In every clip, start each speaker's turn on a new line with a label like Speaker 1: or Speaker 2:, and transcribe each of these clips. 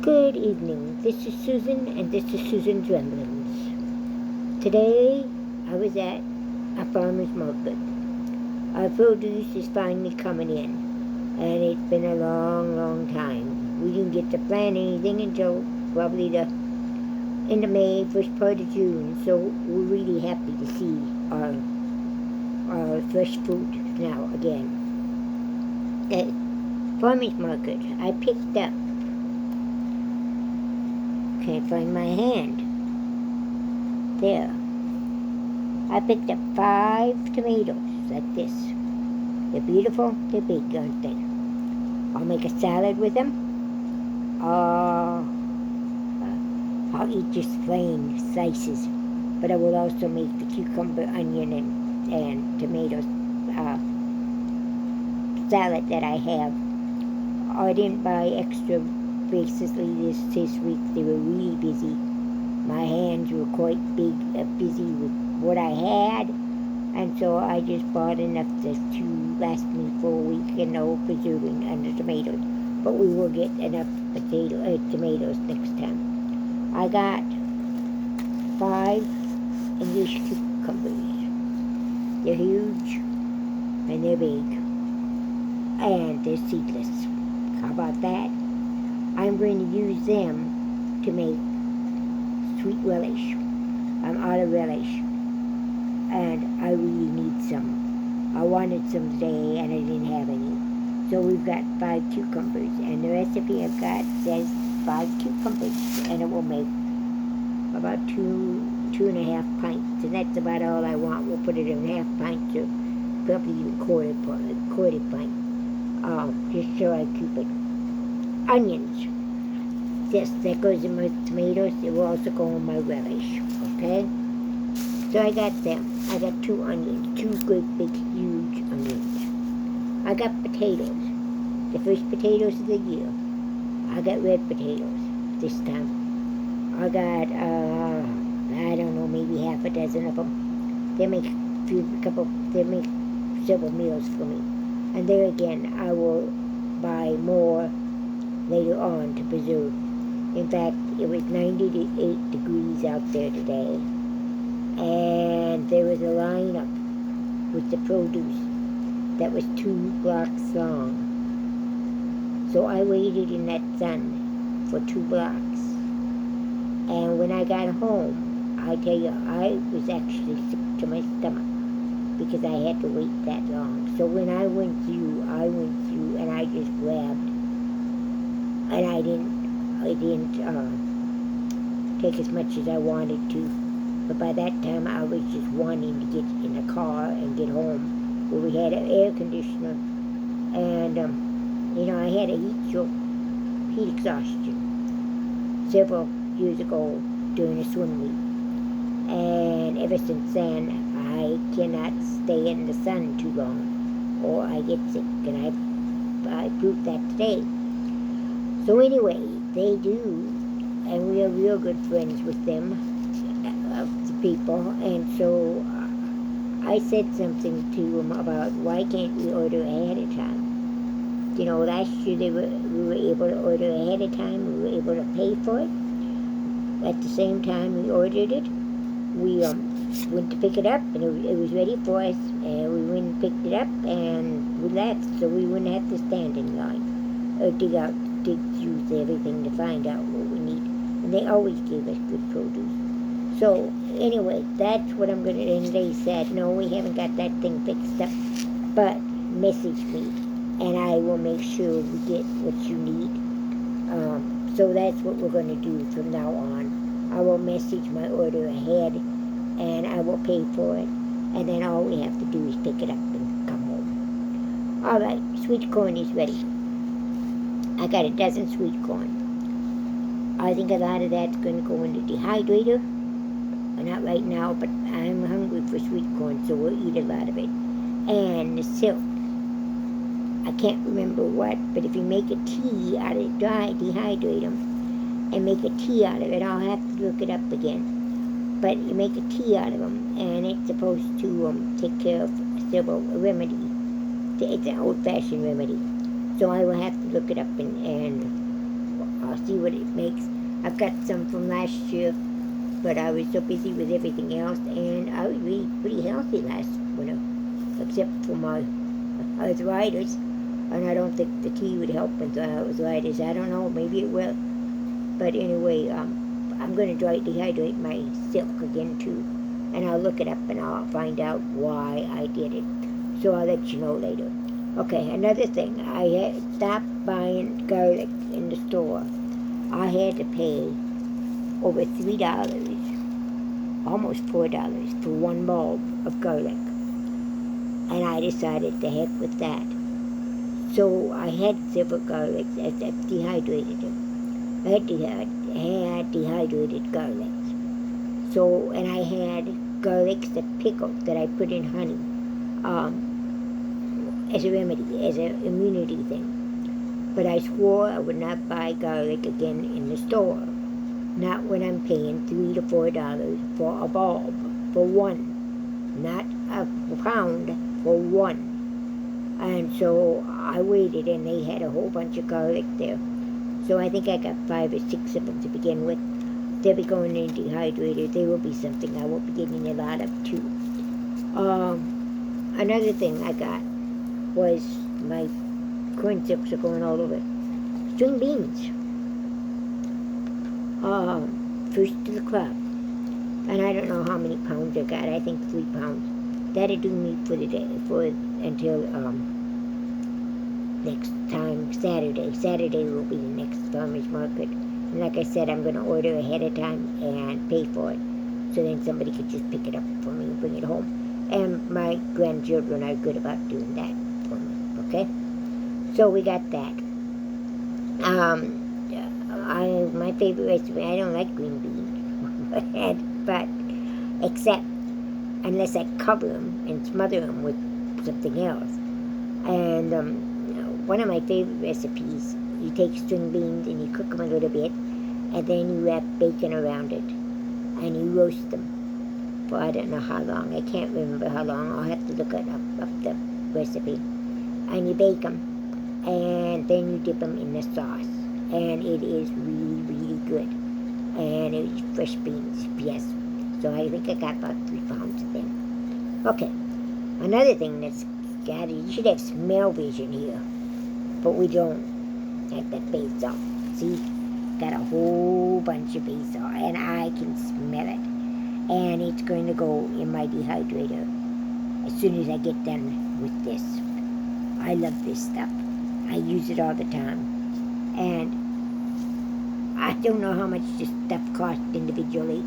Speaker 1: Good evening. This is Susan, and this is Susan's Ramblings. Today, I was at a farmer's market. Our produce is finally coming in, and it's been a long, long time. We didn't get to plant anything until probably the end of May, first part of June, so we're really happy to see our fresh fruit now again. At farmer's market, I picked up, can't find my hand. There. I picked up 5 tomatoes like this. They're beautiful, they're big, aren't they? I'll make a salad with them. I'll eat just plain slices, but I will also make the cucumber, onion, and tomatoes salad that I have. I didn't buy extra basically this week. They were really busy. My hands were quite busy with what I had, and so I just bought enough to last me for a week, and no preserving under tomatoes. But we will get enough tomatoes next time. I got 5 English cucumbers. They're huge, and they're big, and they're seedless. How about that? I'm going to use them to make sweet relish. I'm out of relish, and I really need some. I wanted some today, and I didn't have any. So we've got 5 cucumbers, and the recipe I've got says 5 cucumbers, and it will make about 2.5 pints, and that's about all I want. We'll put it in half pint to probably even quarter pint, just so I keep it. Onions. Yes, that goes in my tomatoes. It will also go in my relish, okay? So I got them. I got 2 onions, 2 great big huge onions. I got potatoes, the first potatoes of the year. I got red potatoes this time. I got, I don't know, maybe half a dozen of them. They make several meals for me. And there again, I will buy more later on to preserve. In fact, it was 98 degrees out there today, and there was a lineup with the produce that was 2 blocks long. So I waited in that sun for 2 blocks, and when I got home, I tell you, I was actually sick to my stomach because I had to wait that long. So when I went through, and I just grabbed, and I didn't take as much as I wanted to. But by that time, I was just wanting to get in a car and get home, where we had an air conditioner, and I had a heat exhaustion several years ago during a swim meet, and ever since then, I cannot stay in the sun too long, or I get sick, and I proved that today. So anyway, they do, and we are real good friends with them, the people, and so I said something to them about why can't we order ahead of time. Last year we were able to order ahead of time, we were able to pay for it. At the same time we ordered it, we went to pick it up, and it was ready for us, and we went and picked it up, and we left, so we wouldn't have to stand in line or dig through everything to find out what we need. And they always gave us good produce. So anyway, that's what I'm going to do. And they said, no, we haven't got that thing fixed up, but message me, and I will make sure we get what you need. So that's what we're going to do from now on. I will message my order ahead, and I will pay for it, and then all we have to do is pick it up and come home. All right, sweet corn is ready. I got a dozen sweet corn. I think a lot of that's going to go in the dehydrator. Not right now, but I'm hungry for sweet corn, so we'll eat a lot of it. And the silk. I can't remember what, but if you make a tea out of it, dehydrate them, and make a tea out of it, I'll have to look it up again. But you make a tea out of them, and it's supposed to take care of several remedies. It's an old-fashioned remedy. So I will have to look it up and see what it makes. I've got some from last year, but I was so busy with everything else, and I was really pretty healthy last winter, except for my arthritis, and I don't think the tea would help with the arthritis. I don't know, maybe it will. But anyway, I'm going to dehydrate my silk again too, and I'll look it up and I'll find out why I did it. So I'll let you know later. Okay, another thing, I had stopped buying garlic in the store. I had to pay over $3, almost $4 for one bulb of garlic. And I decided to heck with that. So I had several garlics as I dehydrated them. I had dehydrated garlics. So, and I had garlics that pickled that I put in honey as a remedy, as an immunity thing. But I swore I would not buy garlic again in the store. Not when I'm paying $3 to $4 for a bulb, for one. Not a pound, for one. And so I waited, and they had a whole bunch of garlic there. So I think I got 5 or 6 of them to begin with. They'll be going in dehydrated. They will be something I won't be getting a lot of too. Another thing I got was my corn chips are going all over. String beans. First to the crop. And I don't know how many pounds I got. I think 3 pounds. That'll do me for the day, until next time, Saturday. Saturday will be the next farmer's market. And like I said, I'm going to order ahead of time and pay for it. So then somebody could just pick it up for me and bring it home. And my grandchildren are good about doing that for me, okay? So we got that. My favorite recipe, I don't like green beans, but except unless I cover them and smother them with something else. And one of my favorite recipes, you take string beans and you cook them a little bit, and then you wrap bacon around it, and you roast them for I don't know how long. I can't remember how long. I'll have to look it up the recipe. And you bake them, and then you dip them in the sauce, and it is really, really good. And it's fresh beans, yes. So I think I got about 3 pounds of them. Okay, another thing that's got, you should have smell vision here, but we don't. Like that basil. See? Got a whole bunch of basil, and I can smell it. And it's going to go in my dehydrator as soon as I get done with this. I love this stuff. I use it all the time. And I don't know how much this stuff cost individually.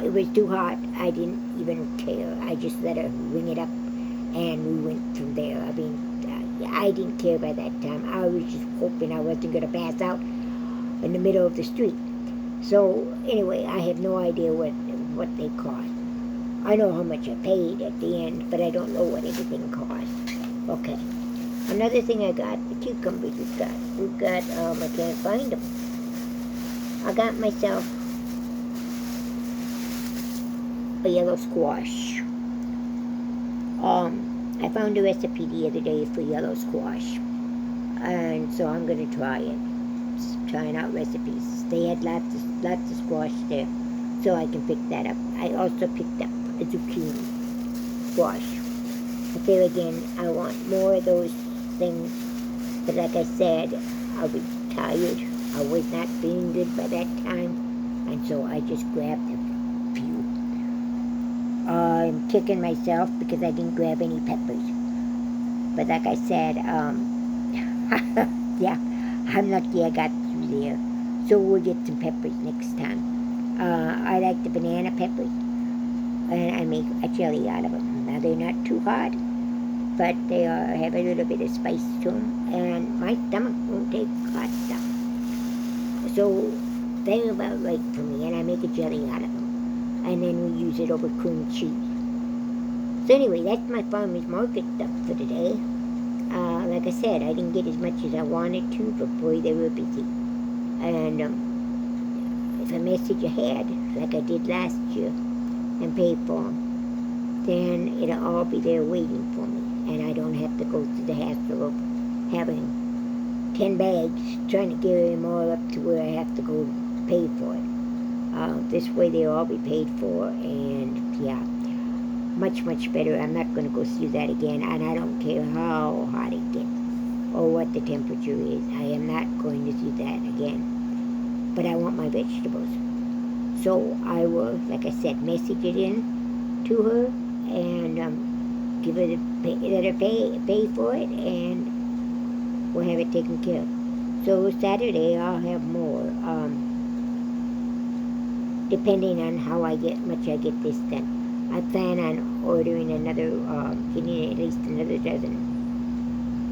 Speaker 1: It was too hot. I didn't even care. I just let her ring it up, and we went from there. I mean, I didn't care by that time. I was just hoping I wasn't going to pass out in the middle of the street. So anyway, I have no idea what they cost. I know how much I paid at the end, but I don't know what everything cost. Okay. Another thing I got, the cucumbers we've got. I can't find them. I got myself a yellow squash. I found a recipe the other day for yellow squash, and so I'm going to try it. Just trying out recipes. They had lots of squash there, so I can pick that up. I also picked up a zucchini squash. I feel again I want more of those things, but like I said, I was tired. I was not feeling good by that time, and so I just grabbed a few. I'm kicking myself because I didn't grab any peppers. But like I said, yeah, I'm lucky I got through there. So we'll get some peppers next time. I like the banana peppers, and I make a jelly out of them. Now they're not too hot, but they have a little bit of spice to them, and my stomach won't take hot stuff. So they're about right for me, and I make a jelly out of them. And then we use it over cream cheese. So anyway, that's my farmer's market stuff for today. Like I said, I didn't get as much as I wanted to, but boy, they were busy. And if I message ahead, like I did last year, and pay for them, then it'll all be there waiting for me, and I don't have to go through the hassle of having 10 bags, trying to carry them all up to where I have to go pay for it. This way they'll all be paid for, and yeah, much, much better. I'm not going to go through that again, and I don't care how hot it gets or what the temperature is. I am not going to do that again. But I want my vegetables. So I will, like I said, message it in to her and give her let her pay for it, and we'll have it taken care of. So Saturday I'll have more, depending on how much I get this done. I plan on ordering another, getting at least another dozen.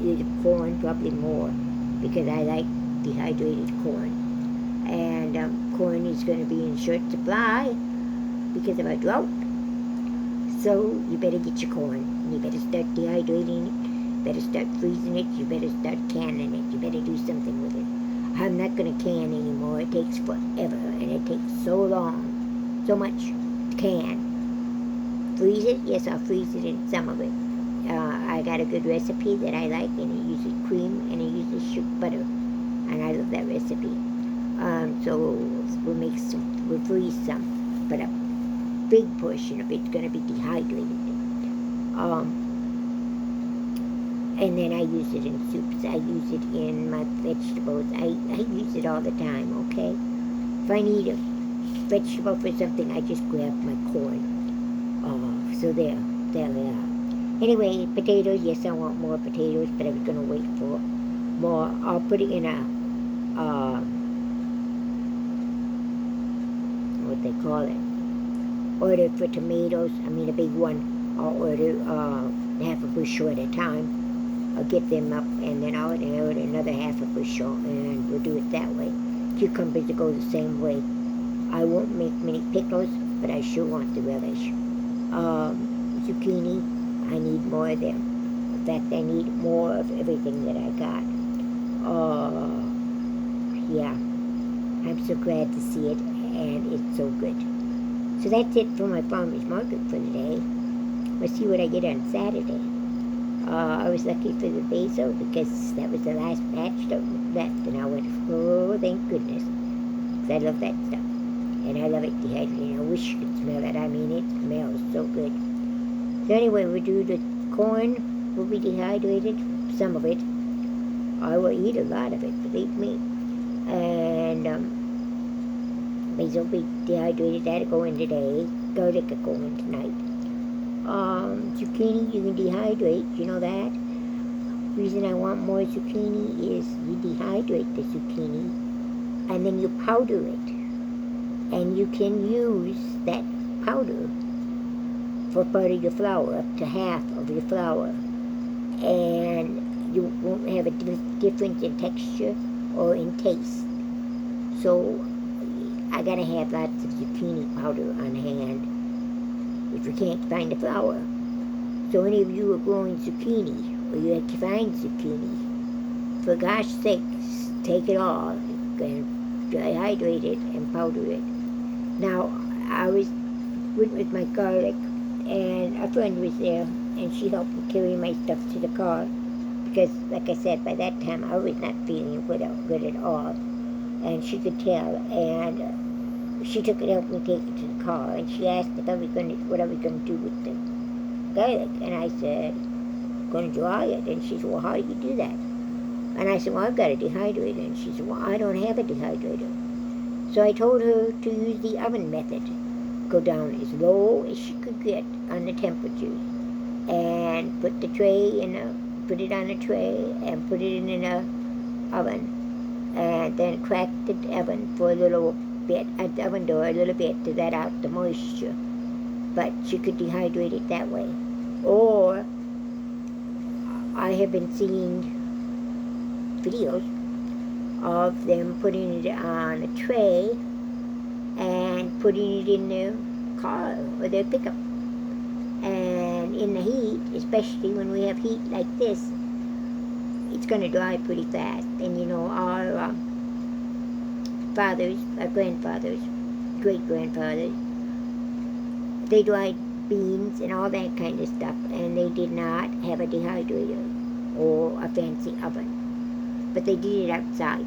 Speaker 1: Either corn, probably more, because I like dehydrated corn. And corn is going to be in short supply because of a drought. So you better get your corn. You better start dehydrating it. You better start freezing it. You better start canning it. You better do something with it. I'm not going to can anymore. It takes forever, and it takes so long, so much to can. Freeze it? Yes, I'll freeze it in some of it. I got a good recipe that I like, and it uses cream, and it uses butter, and I love that recipe. So we'll freeze some, but a big portion of it's going to be dehydrated. And then I use it in soups. I use it in my vegetables. I use it all the time, okay? If I need a vegetable for something, I just grab my corn. So there they are. Anyway, potatoes, yes, I want more potatoes, but I was going to wait for more. I'll put it in a, what they call it, order for tomatoes. I mean, a big one. I'll order half a bushel at a time. I'll get them up, and then I'll order another half a bushel, and we'll do it that way. Cucumbers will go the same way. I won't make many pickles, but I sure want the relish. Zucchini, I need more of them. In fact, I need more of everything that I got. Yeah, I'm so glad to see it, and it's so good. So that's it for my farmer's market for today. We'll see what I get on Saturday. I was lucky for the basil because that was the last batch that was left, and I went, oh, thank goodness, because I love that stuff, and I love it dehydrated. I wish you could smell it. I mean, it smells so good. So anyway, we'll do the corn. Will be dehydrated, some of it. I will eat a lot of it, believe me. And basil will be dehydrated. That'll go in today. Garlic will go in tonight. Zucchini you can dehydrate, you know that? The reason I want more zucchini is you dehydrate the zucchini and then you powder it, and you can use that powder for part of your flour, up to half of your flour, and you won't have a difference in texture or in taste. So I gotta have lots of zucchini powder on hand if you can't find the flour. So any of you are growing zucchini, or you have to find zucchini, for gosh sakes, take it all and dehydrate it and powder it. Now, I went with my garlic, and a friend was there, and she helped me carry my stuff to the car, because, like I said, by that time I was not feeling good at all, and she could tell, and she took it, helped me take it to the car, and she asked what I was going to do with the garlic, and I said, I'm going to dry it, and she said, well, how do you do that? And I said, well, I've got a dehydrator, and she said, well, I don't have a dehydrator. So I told her to use the oven method, go down as low as she could get on the temperatures, and put it on a tray, and put it in an oven, and then crack the oven for a little bit, at the oven door a little bit, to let out the moisture. But she could dehydrate it that way. Or I have been seeing videos of them putting it on a tray and putting it in their car or their pickup. And in the heat, especially when we have heat like this, it's going to dry pretty fast. And you know, our fathers, our grandfathers, great-grandfathers, they dried beans and all that kind of stuff, and they did not have a dehydrator or a fancy oven. but they did it outside.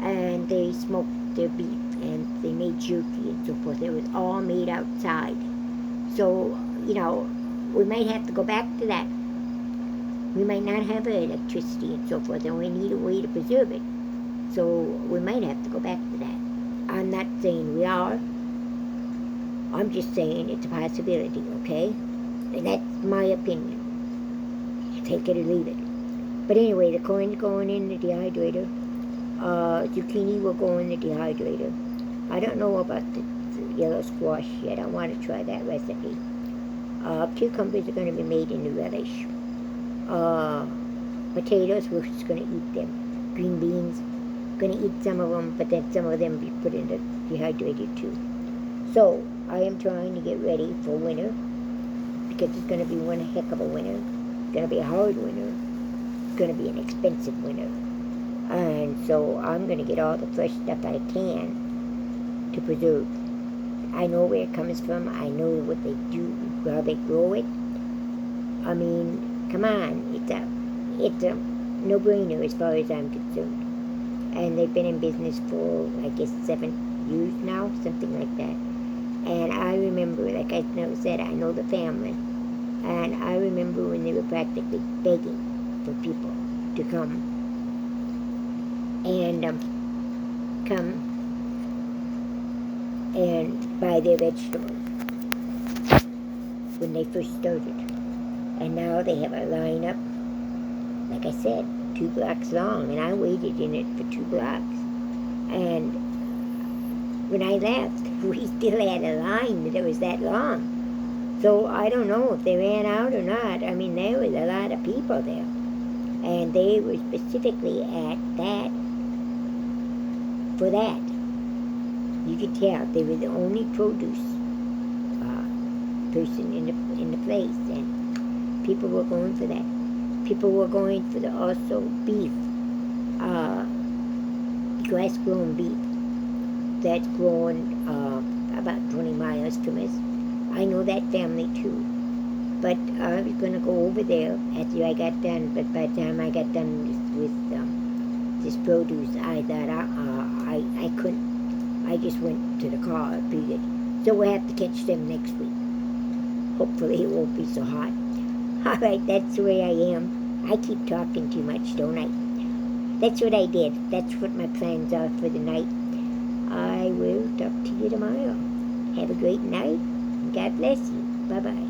Speaker 1: And they smoked their beef, and they made jerky and so forth. It was all made outside. So, we might have to go back to that. We might not have electricity and so forth, and we need a way to preserve it. So we might have to go back to that. I'm not saying we are. I'm just saying it's a possibility, okay? And that's my opinion. Take it or leave it. But anyway, the corn's going in the dehydrator. Zucchini will go in the dehydrator. I don't know about the yellow squash yet. I want to try that recipe. Cucumbers are going to be made into relish. Potatoes, we're just going to eat them. Green beans, going to eat some of them, but then some of them be put in the dehydrator too. So I am trying to get ready for winter, because it's going to be one heck of a winter. It's going to be a hard winter. It's going to be an expensive winter. And so I'm going to get all the fresh stuff I can to preserve. I know where it comes from. I know what they do, how they grow it. I mean, come on. It's a no-brainer as far as I'm concerned. And they've been in business for, I guess, 7 years now, something like that. And I remember, like I said, I know the family. And I remember when they were practically begging for people to come and buy their vegetables when they first started. And now they have a lineup, like I said, 2 blocks long, and I waited in it for 2 blocks. And when I left, we still had a line that was that long. So I don't know if they ran out or not. I mean, there was a lot of people there. And they were specifically at that, for that. You could tell they were the only produce person in the place, and people were going for that. People were going for the also beef, grass-grown beef that's grown about 20 miles from us. I know that family too. But I was going to go over there after I got done, but by the time I got done with this produce, I thought I couldn't. I just went to the car, figured. So we'll have to catch them next week. Hopefully it won't be so hot. All right, that's the way I am. I keep talking too much, don't I? That's what I did. That's what my plans are for the night. I will talk to you tomorrow. Have a great night. God bless you. Bye-bye.